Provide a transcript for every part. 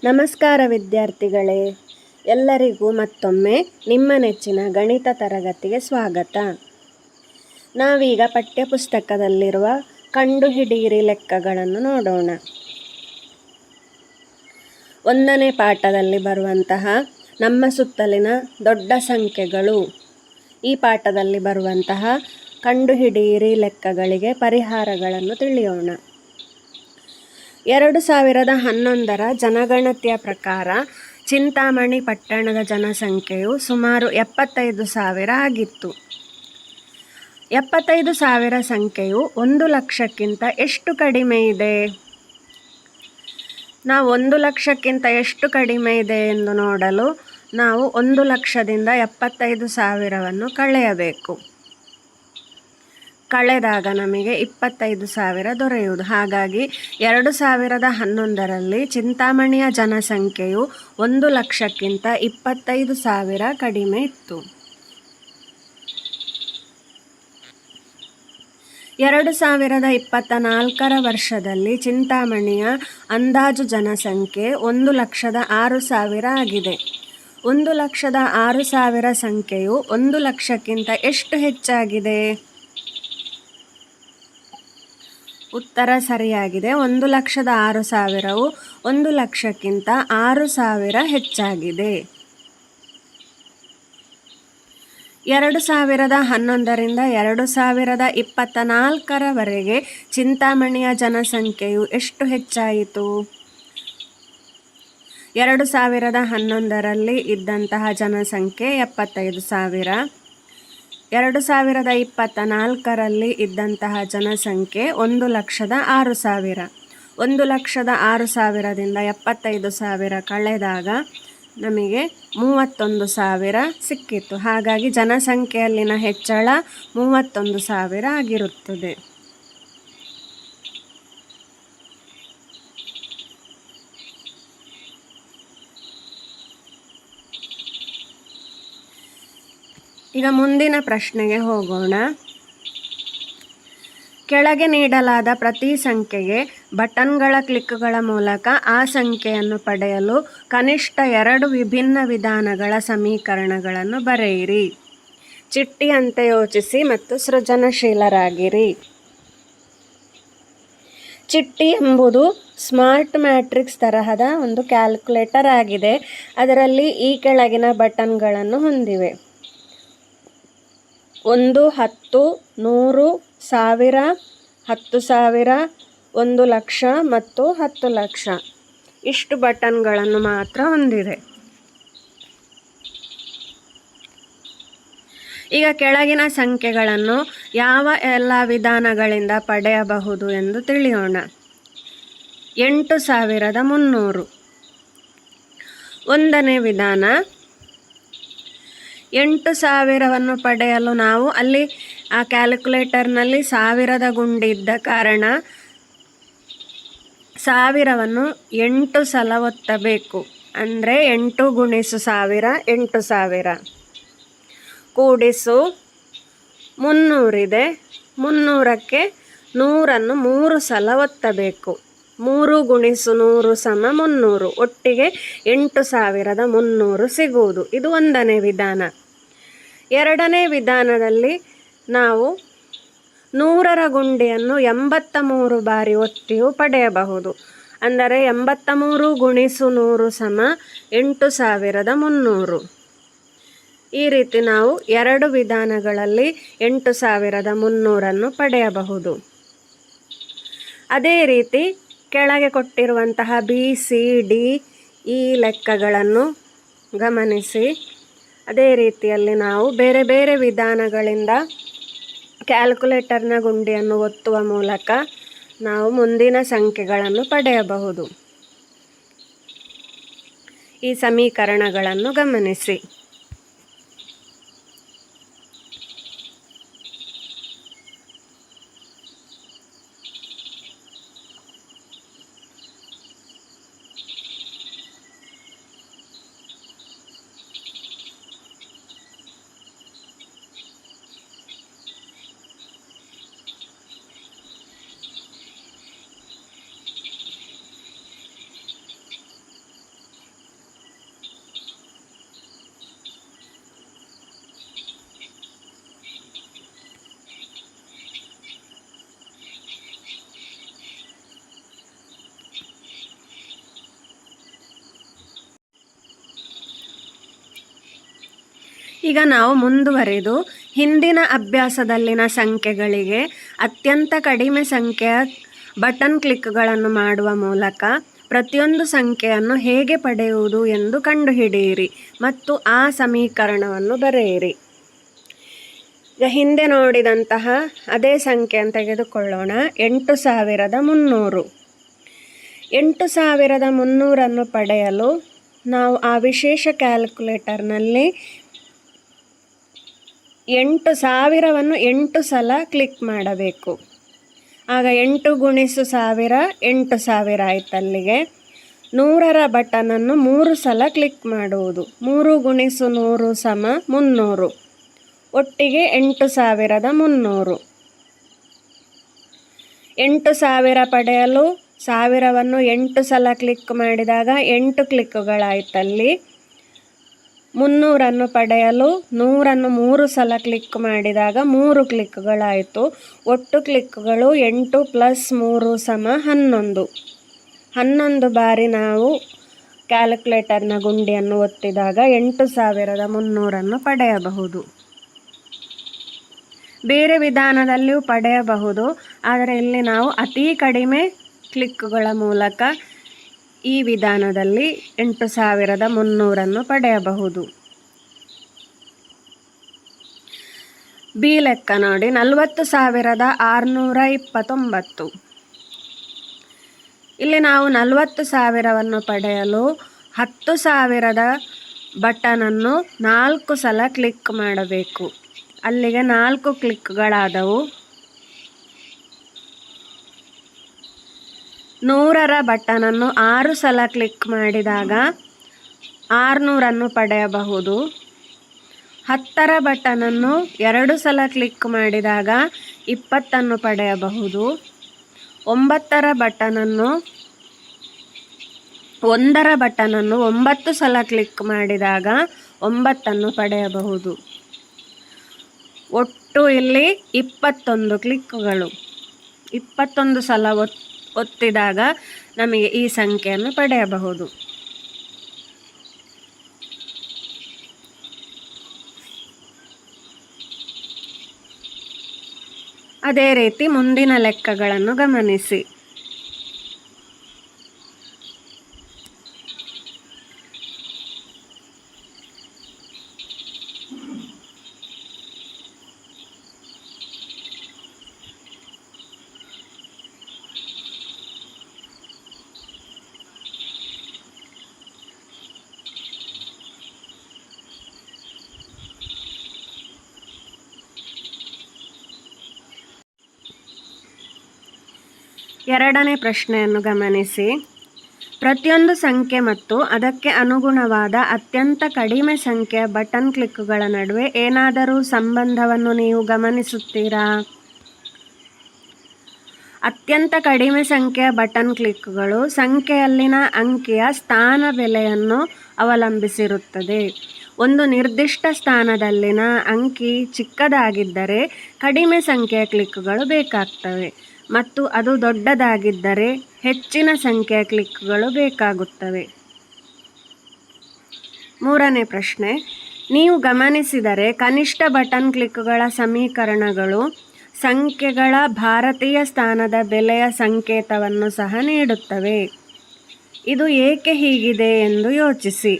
ನಮಸ್ಕಾರ ವಿದ್ಯಾರ್ಥಿಗಳೇ, ಎಲ್ಲರಿಗೂ ಮತ್ತೊಮ್ಮೆ ನಿಮ್ಮ ನೆಚ್ಚಿನ ಗಣಿತ ತರಗತಿಗೆ ಸ್ವಾಗತ. ನಾವೀಗ ಪಠ್ಯಪುಸ್ತಕದಲ್ಲಿರುವ ಕಂಡುಹಿಡಿಯಿರಿ ಲೆಕ್ಕಗಳನ್ನು ನೋಡೋಣ. 1ನೇ ಪಾಠದಲ್ಲಿ ಬರುವಂತಹ ನಮ್ಮ ಸುತ್ತಲಿನ ದೊಡ್ಡ ಸಂಖ್ಯೆಗಳು, ಈ ಪಾಠದಲ್ಲಿ ಬರುವಂತಹ ಕಂಡುಹಿಡಿಯಿರಿ ಲೆಕ್ಕಗಳಿಗೆ ಪರಿಹಾರಗಳನ್ನು ತಿಳಿಯೋಣ. 2011ರ ಜನಗಣತಿಯ ಪ್ರಕಾರ ಚಿಂತಾಮಣಿ ಪಟ್ಟಣದ ಜನಸಂಖ್ಯೆಯು ಸುಮಾರು 75,000 ಆಗಿತ್ತು. 75,000 ಸಂಖ್ಯೆಯು 1 ಲಕ್ಷಕ್ಕಿಂತ ಎಷ್ಟು ಕಡಿಮೆ ಇದೆ? ನಾವು 1 ಲಕ್ಷಕ್ಕಿಂತ ಎಷ್ಟು ಕಡಿಮೆ ಇದೆ ಎಂದು ನೋಡಲು ನಾವು 1 ಲಕ್ಷದಿಂದ 75,000ವನ್ನು ಕಳೆಯಬೇಕು. ಕಳೆದಾಗ ನಮಗೆ 25,000 ದೊರೆಯುವುದು. ಹಾಗಾಗಿ 2011ರಲ್ಲಿ ಚಿಂತಾಮಣಿಯ ಜನಸಂಖ್ಯೆಯು 1 ಲಕ್ಷಕ್ಕಿಂತ 25,000 ಕಡಿಮೆ ಇತ್ತು. 2024ರ ವರ್ಷದಲ್ಲಿ ಚಿಂತಾಮಣಿಯ ಅಂದಾಜು ಜನಸಂಖ್ಯೆ 1,06,000 ಆಗಿದೆ. 1,06,000 ಸಂಖ್ಯೆಯು 1 ಲಕ್ಷಕ್ಕಿಂತ ಎಷ್ಟು ಹೆಚ್ಚಾಗಿದೆ? ಉತ್ತರ ಸರಿಯಾಗಿದೆ. 1,06,000ವು 1 ಲಕ್ಷಕ್ಕಿಂತ 6,000 ಹೆಚ್ಚಾಗಿದೆ. 2011ರಿಂದ 2024ರವರೆಗೆ ಚಿಂತಾಮಣಿಯ ಜನಸಂಖ್ಯೆಯು ಎಷ್ಟು ಹೆಚ್ಚಾಯಿತು? 2011ರಲ್ಲಿ ಇದ್ದಂತಹ ಜನಸಂಖ್ಯೆ 75,000. 2024ರಲ್ಲಿ ಇದ್ದಂತಹ ಜನಸಂಖ್ಯೆ 1,06,000. 1,06,000ದಿಂದ 75,000 ಕಳೆದಾಗ ನಮಗೆ 31,000 ಸಿಕ್ಕಿತು. ಹಾಗಾಗಿ ಜನಸಂಖ್ಯೆಯಲ್ಲಿನ ಹೆಚ್ಚಳ 31,000 ಆಗಿರುತ್ತದೆ. ಈಗ ಮುಂದಿನ ಪ್ರಶ್ನೆಗೆ ಹೋಗೋಣ. ಕೆಳಗೆ ನೀಡಲಾದ ಪ್ರತಿ ಸಂಖ್ಯೆಗೆ ಬಟನ್ಗಳ ಕ್ಲಿಕ್ಗಳ ಮೂಲಕ ಆ ಸಂಖ್ಯೆಯನ್ನು ಪಡೆಯಲು ಕನಿಷ್ಠ 2 ವಿಭಿನ್ನ ವಿಧಾನಗಳ ಸಮೀಕರಣಗಳನ್ನು ಬರೆಯಿರಿ. ಚಿಟ್ಟಿಯಂತೆ ಯೋಚಿಸಿ ಮತ್ತು ಸೃಜನಶೀಲರಾಗಿರಿ. ಚಿಟ್ಟಿ ಎಂಬುದು ಸ್ಮಾರ್ಟ್ ಮ್ಯಾಟ್ರಿಕ್ಸ್ ತರಹದ ಒಂದು ಕ್ಯಾಲ್ಕುಲೇಟರ್ ಆಗಿದೆ. ಅದರಲ್ಲಿ ಈ ಕೆಳಗಿನ ಬಟನ್ಗಳನ್ನು ಹೊಂದಿವೆ: 1, 10, 100, 1000, 10,000, 1 ಲಕ್ಷ ಮತ್ತು 10 ಲಕ್ಷ. ಇಷ್ಟು ಬಟನ್ಗಳನ್ನು ಮಾತ್ರ ಹೊಂದಿದೆ. ಈಗ ಕೆಳಗಿನ ಸಂಖ್ಯೆಗಳನ್ನು ಯಾವ ಎಲ್ಲ ವಿಧಾನಗಳಿಂದ ಪಡೆಯಬಹುದು ಎಂದು ತಿಳಿಯೋಣ. 8,300. 1ನೇ ವಿಧಾನ. 8,000ವನ್ನು ಪಡೆಯಲು ನಾವು ಅಲ್ಲಿ ಆ ಕ್ಯಾಲ್ಕುಲೇಟರ್ನಲ್ಲಿ 1000ದ ಗುಂಡಿ ಇದ್ದ ಕಾರಣ 1000ವನ್ನು 8 ಸಲ ಒತ್ತಬೇಕು. ಅಂದರೆ 8 ಗುಣಿಸು 1000 8,000. ಕೂಡಿಸು 300 ಇದೆ. 300ಕ್ಕೆ 100ನ್ನು 3 ಸಲ ಒತ್ತಬೇಕು. 3 ಗುಣಿಸು 100 = 300. ಒಟ್ಟಿಗೆ 8,300 ಸಿಗುವುದು. ಇದು 1ನೇ ವಿಧಾನ. 2ನೇ ವಿಧಾನದಲ್ಲಿ ನಾವು 100ರ ಗುಂಡಿಯನ್ನು 83 ಬಾರಿ ಒತ್ತಿಯೂ ಪಡೆಯಬಹುದು. ಅಂದರೆ 83 ಗುಣಿಸು 100 = 8,300. ಈ ರೀತಿ ನಾವು 2 ವಿಧಾನಗಳಲ್ಲಿ 8,300ನ್ನು ಪಡೆಯಬಹುದು. ಅದೇ ರೀತಿ ಕೆಳಗೆ ಕೊಟ್ಟಿರುವಂತಹ BCD ಈ ಲೆಕ್ಕಗಳನ್ನು ಗಮನಿಸಿ. ಅದೇ ರೀತಿಯಲ್ಲಿ ನಾವು ಬೇರೆ ಬೇರೆ ವಿಧಾನಗಳಿಂದ ಕ್ಯಾಲ್ಕುಲೇಟರ್ನ ಗುಂಡಿಯನ್ನು ಒತ್ತುವ ಮೂಲಕ ನಾವು ಮುಂದಿನ ಸಂಖ್ಯೆಗಳನ್ನು ಪಡೆಯಬಹುದು. ಈ ಸಮೀಕರಣಗಳನ್ನು ಗಮನಿಸಿ. ಈಗ ನಾವು ಮುಂದುವರೆದು ಹಿಂದಿನ ಅಭ್ಯಾಸದಲ್ಲಿನ ಸಂಖ್ಯೆಗಳಿಗೆ ಅತ್ಯಂತ ಕಡಿಮೆ ಸಂಖ್ಯೆಯ ಬಟನ್ ಕ್ಲಿಕ್ಗಳನ್ನು ಮಾಡುವ ಮೂಲಕ ಪ್ರತಿಯೊಂದು ಸಂಖ್ಯೆಯನ್ನು ಹೇಗೆ ಪಡೆಯುವುದು ಎಂದು ಕಂಡುಹಿಡಿಯಿರಿ ಮತ್ತು ಆ ಸಮೀಕರಣವನ್ನು ಬರೆಯಿರಿ. ಈಗ ಹಿಂದೆ ನೋಡಿದಂತಹ ಅದೇ ಸಂಖ್ಯೆಯನ್ನು ತೆಗೆದುಕೊಳ್ಳೋಣ. 8300. 8300 ಪಡೆಯಲು ನಾವು ಆ ವಿಶೇಷ ಕ್ಯಾಲ್ಕುಲೇಟರ್ನಲ್ಲಿ 8000ವನ್ನು 8 ಸಲ ಕ್ಲಿಕ್ ಮಾಡಬೇಕು. ಆಗ 8 ಗುಣಿಸು 1000 8000 ಆಯ್ತು. ಅಲ್ಲಿಗೆ 100ರ ಬಟನನ್ನು 3 ಸಲ ಕ್ಲಿಕ್ ಮಾಡುವುದು. 3 ಗುಣಿಸು 100 ಸಮ 300. ಒಟ್ಟಿಗೆ 8300. 8000 ಪಡೆಯಲು 1000ವನ್ನು 8 ಸಲ ಕ್ಲಿಕ್ ಮಾಡಿದಾಗ 8 ಕ್ಲಿಕ್ಗಳಾಯ್ತಲ್ಲಿ. 300ನ್ನು ಪಡೆಯಲು 100ನ್ನು 3 ಸಲ ಕ್ಲಿಕ್ ಮಾಡಿದಾಗ 3 ಕ್ಲಿಕ್ಗಳಾಯಿತು. ಒಟ್ಟು ಕ್ಲಿಕ್ಗಳು 8 + 3 ಸಮ 11. 11 ಬಾರಿ ನಾವು ಕ್ಯಾಲ್ಕುಲೇಟರ್ನ ಗುಂಡಿಯನ್ನು ಒತ್ತಿದಾಗ 8300ನ್ನು ಪಡೆಯಬಹುದು. ಬೇರೆ ವಿಧಾನದಲ್ಲಿಯೂ ಪಡೆಯಬಹುದು, ಆದರೆ ಇಲ್ಲಿ ನಾವು ಅತಿ ಕಡಿಮೆ ಕ್ಲಿಕ್ಗಳ ಮೂಲಕ ಈ ವಿಧಾನದಲ್ಲಿ 8300ನ್ನು ಪಡೆಯಬಹುದು. ಬಿ ಲೆಕ್ಕ ನೋಡಿ. 40629. ಇಲ್ಲಿ ನಾವು 40000ವನ್ನು ಪಡೆಯಲು 10000ದ ಬಟನನ್ನು 4 ಸಲ ಕ್ಲಿಕ್ ಮಾಡಬೇಕು. ಅಲ್ಲಿಗೆ 4 ಕ್ಲಿಕ್ಗಳಾದವು. 100ರ ಬಟನನ್ನು 6 ಸಲ ಕ್ಲಿಕ್ ಮಾಡಿದಾಗ 600ನ್ನು ಪಡೆಯಬಹುದು. 10ರ ಬಟನನ್ನು 2 ಸಲ ಕ್ಲಿಕ್ ಮಾಡಿದಾಗ 20ನ್ನು ಪಡೆಯಬಹುದು. 9ರ ಬಟನನ್ನು 9 ಸಲ ಕ್ಲಿಕ್ ಮಾಡಿದಾಗ 9ನ್ನು ಪಡೆಯಬಹುದು. ಒಟ್ಟು ಇಲ್ಲಿ 21 ಕ್ಲಿಕ್ಗಳು. 21 ಸಲ ಒತ್ತಿದಾಗ ನಮಗೆ ಈ ಸಂಖ್ಯೆಯನ್ನು ಪಡೆಯಬಹುದು. ಅದೇ ರೀತಿ ಮುಂದಿನ ಲೆಕ್ಕಗಳನ್ನು ಗಮನಿಸಿ. ಎರಡನೇ ಪ್ರಶ್ನೆಯನ್ನು ಗಮನಿಸಿ. ಪ್ರತಿಯೊಂದು ಸಂಖ್ಯೆ ಮತ್ತು ಅದಕ್ಕೆ ಅನುಗುಣವಾದ ಅತ್ಯಂತ ಕಡಿಮೆ ಸಂಖ್ಯೆಯ ಬಟನ್ ಕ್ಲಿಕ್ಗಳ ನಡುವೆ ಏನಾದರೂ ಸಂಬಂಧವನ್ನು ನೀವು ಗಮನಿಸುತ್ತೀರಾ? ಅತ್ಯಂತ ಕಡಿಮೆ ಸಂಖ್ಯೆಯ ಬಟನ್ ಕ್ಲಿಕ್ಗಳು ಸಂಖ್ಯೆಯಲ್ಲಿನ ಅಂಕಿಯ ಸ್ಥಾನ ಬೆಲೆಯನ್ನು ಅವಲಂಬಿಸಿರುತ್ತದೆ. ಒಂದು ನಿರ್ದಿಷ್ಟ ಸ್ಥಾನದಲ್ಲಿನ ಅಂಕಿ ಚಿಕ್ಕದಾಗಿದ್ದರೆ ಕಡಿಮೆ ಸಂಖ್ಯೆಯ ಕ್ಲಿಕ್ಗಳು ಬೇಕಾಗ್ತವೆ ಮತ್ತು ಅದು ದೊಡ್ಡದಾಗಿದ್ದರೆ ಹೆಚ್ಚಿನ ಸಂಖ್ಯೆಯ ಕ್ಲಿಕ್ಗಳು ಬೇಕಾಗುತ್ತವೆ. ಮೂರನೇ ಪ್ರಶ್ನೆ. ನೀವು ಗಮನಿಸಿದರೆ ಕನಿಷ್ಠ ಬಟನ್ ಕ್ಲಿಕ್ಗಳ ಸಮೀಕರಣಗಳು ಸಂಖ್ಯೆಗಳ ಭಾರತೀಯ ಸ್ಥಾನದ ಬೆಲೆಯ ಸಂಕೇತವನ್ನು ಸಹ ನೀಡುತ್ತವೆ. ಇದು ಏಕೆ ಹೀಗಿದೆ ಎಂದು ಯೋಚಿಸಿ.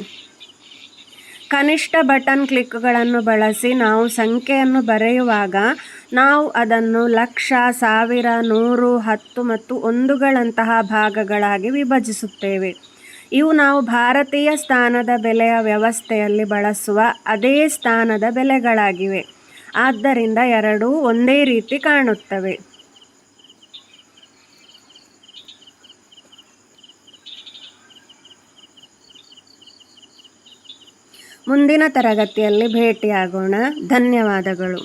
ಕನಿಷ್ಠ ಬಟನ್ ಕ್ಲಿಕ್ಗಳನ್ನು ಬಳಸಿ ನಾವು ಸಂಖ್ಯೆಯನ್ನು ಬರೆಯುವಾಗ ನಾವು ಅದನ್ನು ಲಕ್ಷ, 1000, 100, 10 ಮತ್ತು 1ಗಳಂತಹ ಭಾಗಗಳಾಗಿ ವಿಭಜಿಸುತ್ತೇವೆ. ಇವು ನಾವು ಭಾರತೀಯ ಸ್ಥಾನದ ಬೆಲೆಯ ವ್ಯವಸ್ಥೆಯಲ್ಲಿ ಬಳಸುವ ಅದೇ ಸ್ಥಾನದ ಬೆಲೆಗಳಾಗಿವೆ. ಆದ್ದರಿಂದ ಎರಡೂ ಒಂದೇ ರೀತಿ ಕಾಣುತ್ತವೆ. ಮುಂದಿನ ತರಗತಿಯಲ್ಲಿ ಭೇಟಿಯಾಗೋಣ. ಧನ್ಯವಾದಗಳು.